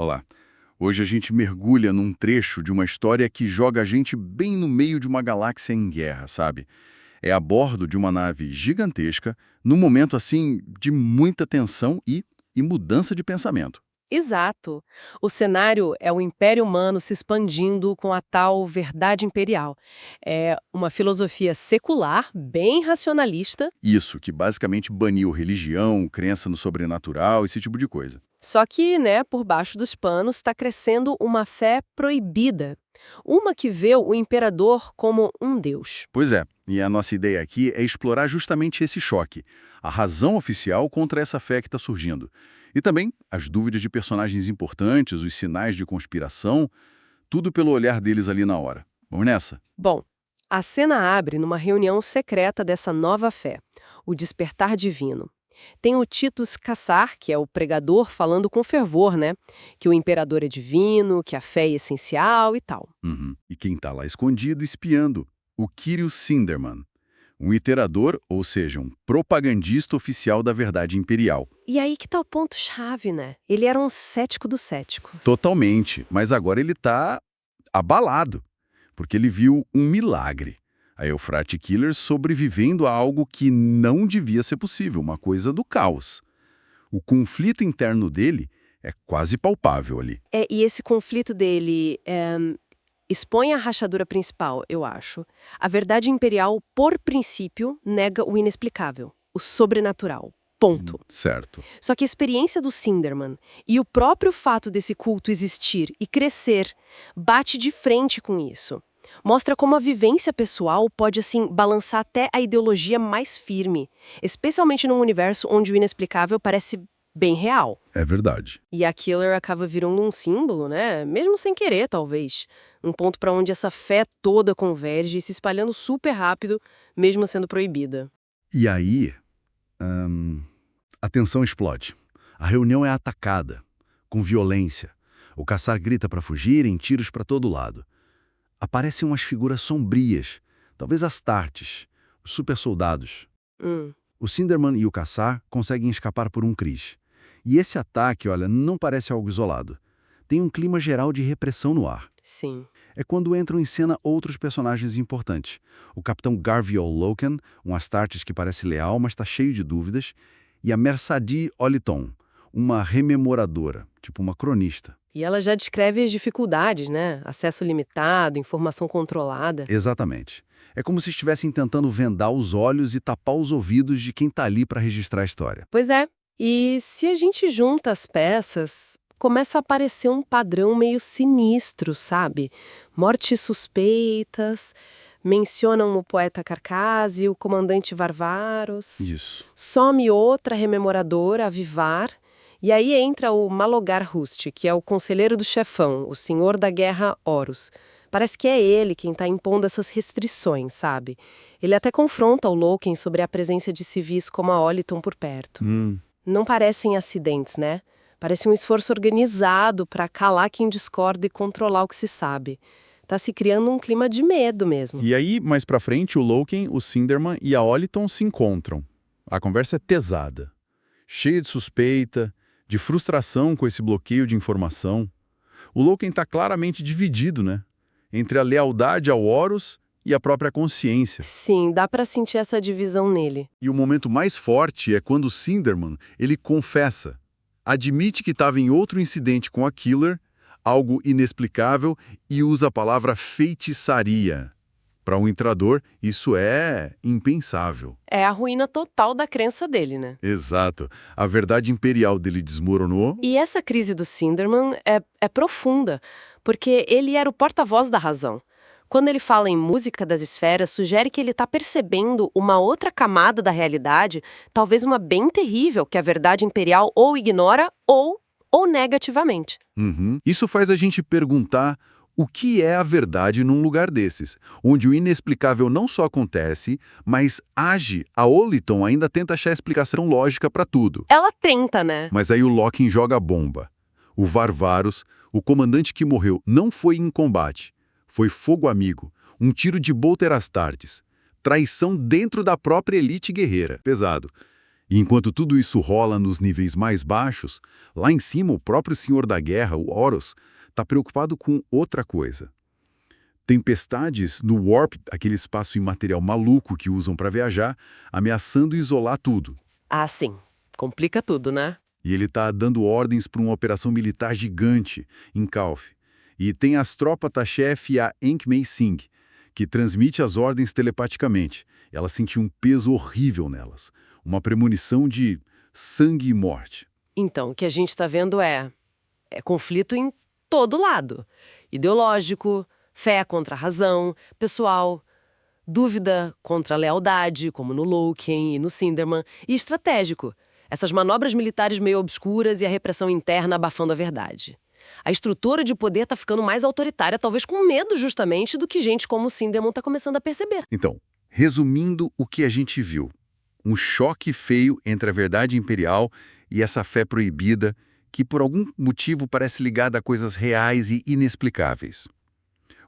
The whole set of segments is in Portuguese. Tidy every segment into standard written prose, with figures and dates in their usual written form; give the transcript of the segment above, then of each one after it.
Olá. Hoje a gente mergulha num trecho de uma história que joga a gente bem no meio de uma galáxia em guerra, sabe? É a bordo de uma nave gigantesca, num momento assim de muita tensão e mudança de pensamento. Exato. O cenário é o Império Humano se expandindo com a tal verdade imperial. É uma filosofia secular, bem racionalista, Isso, que basicamente baniu religião, crença no sobrenatural, esse tipo de coisa. só que, né, por baixo dos panos está crescendo uma fé proibida. Uma que vê o imperador como um deus. Pois é, e a nossa ideia aqui é explorar justamente esse choque, a razão oficial contra essa fé que está surgindo. E também as dúvidas de personagens importantes, os sinais de conspiração, tudo pelo olhar deles ali na hora. Vamos nessa? Bom, a cena abre numa reunião secreta dessa nova fé, o despertar divino. Tem o Titus Cassar, que é o pregador, falando com fervor, né? Que o imperador é divino, que a fé é essencial e tal. Uhum. E quem está lá escondido espiando? O Kyrios Sinderman, um iterador, ou seja, um propagandista oficial da verdade imperial. E aí que tá o ponto-chave, né? Ele era um cético dos céticos. Totalmente, mas agora ele está abalado, porque ele viu um milagre. A Euphrate Killer sobrevivendo a algo que não devia ser possível, uma coisa do caos. O conflito interno dele é quase palpável ali. E esse conflito dele expõe a rachadura principal, eu acho. A verdade imperial, por princípio, nega o inexplicável, o sobrenatural. Ponto. Certo. Só que a experiência do Sinderman e o próprio fato desse culto existir e crescer bate de frente com isso. Mostra como a vivência pessoal pode, assim, balançar até a ideologia mais firme, especialmente num universo onde o inexplicável parece bem real. É verdade. E a Killer acaba virando um símbolo, né? Mesmo sem querer, talvez. Um ponto para onde essa fé toda converge e se espalhando super rápido, mesmo sendo proibida. E aí, a tensão explode. A reunião é atacada, com violência. O caçar grita para fugirem, tiros para todo lado. Aparecem umas figuras sombrias, talvez Astartes, os supersoldados. Hum, O Sinderman e o caçar conseguem escapar por um Cris. E esse ataque, olha, não parece algo isolado. Tem um clima geral de repressão no ar. sim. É quando entram em cena outros personagens importantes. O capitão Garviol Loken, um Astartes que parece leal, mas está cheio de dúvidas, e a Mersadie Oliton, uma rememoradora, tipo uma cronista. E ela já descreve as dificuldades, né? Acesso limitado, informação controlada. Exatamente. É como se estivessem tentando vendar os olhos e tapar os ouvidos de quem está ali para registrar a história. Pois é. E se a gente junta as peças, começa a aparecer um padrão meio sinistro, sabe? Mortes suspeitas, mencionam o poeta Carcase, o comandante Varvaros. Isso. Some outra rememoradora, a Vivar, e aí entra o Malogar Rust, que é o conselheiro do chefão, o senhor da guerra Horus. Parece que é ele quem está impondo essas restrições, sabe? Ele até confronta o Loken sobre a presença de civis como a Oliton por perto. Não parecem acidentes, né? Parece um esforço organizado para calar quem discorda e controlar o que se sabe. Tá se criando um clima de medo mesmo. E aí, mais pra frente, o Loken, o Sinderman e a Oliton se encontram. A conversa é pesada, cheia de suspeita, de frustração com esse bloqueio de informação. O Loken está claramente dividido, né? Entre a lealdade ao Horus e a própria consciência. Sim, dá para sentir essa divisão nele. E o momento mais forte é quando Sinderman, ele confessa, admite que estava em outro incidente com a Killer, algo inexplicável, e usa a palavra feitiçaria. Para um entrador, isso é impensável. É a ruína total da crença dele, né? Exato. A verdade imperial dele desmoronou. E essa crise do Sinderman é profunda, porque ele era o porta-voz da razão. Quando ele fala em música das esferas, sugere que ele está percebendo uma outra camada da realidade, talvez uma bem terrível, que a verdade imperial ou ignora ou negativamente. Isso faz a gente perguntar o que é a verdade num lugar desses, onde o inexplicável não só acontece, mas age. A Oliton ainda tenta achar explicação lógica para tudo. Ela tenta, né? Mas aí o Loken joga a bomba. O Varvaros, o comandante que morreu, não foi em combate. Foi fogo amigo, um tiro de Bolter Astartes. Traição dentro da própria elite guerreira. Pesado. E enquanto tudo isso rola nos níveis mais baixos, lá em cima o próprio Senhor da Guerra, o Horus, está preocupado com outra coisa. Tempestades no Warp, aquele espaço imaterial maluco que usam para viajar, ameaçando isolar tudo. Ah, sim. Complica tudo, né? E ele está dando ordens para uma operação militar gigante em Calf. E tem as tropas-chefe e a Enkmei Singh, que transmite as ordens telepaticamente. Ela sentiu um peso horrível nelas. Uma premonição de sangue e morte. Então, o que a gente está vendo é conflito em todo lado. Ideológico, fé contra a razão, pessoal, dúvida contra a lealdade, como no Loken e no Sinderman, e estratégico. Essas manobras militares meio obscuras e a repressão interna abafando a verdade. A estrutura de poder está ficando mais autoritária, talvez com medo justamente do que gente como o Sinderman está começando a perceber. Então, resumindo o que a gente viu, um choque feio entre a verdade imperial e essa fé proibida, que por algum motivo parece ligada a coisas reais e inexplicáveis.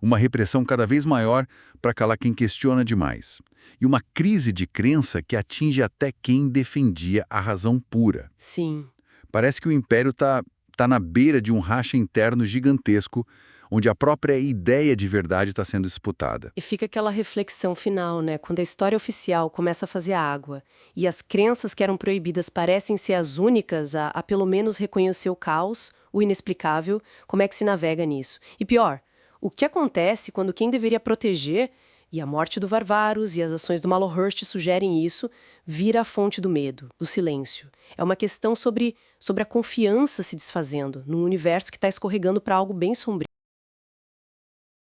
Uma repressão cada vez maior para calar quem questiona demais. E uma crise de crença que atinge até quem defendia a razão pura. Sim. Parece que o Império está na beira de um racha interno gigantesco, onde a própria ideia de verdade está sendo disputada. E fica aquela reflexão final, né? Quando a história oficial começa a fazer água e as crenças que eram proibidas parecem ser as únicas a pelo menos reconhecer o caos, o inexplicável, como é que se navega nisso? E pior, o que acontece quando quem deveria proteger, e a morte do Varvarus e as ações do Malohurst sugerem isso, vira a fonte do medo, do silêncio. É uma questão sobre a confiança se desfazendo num universo que está escorregando para algo bem sombrio.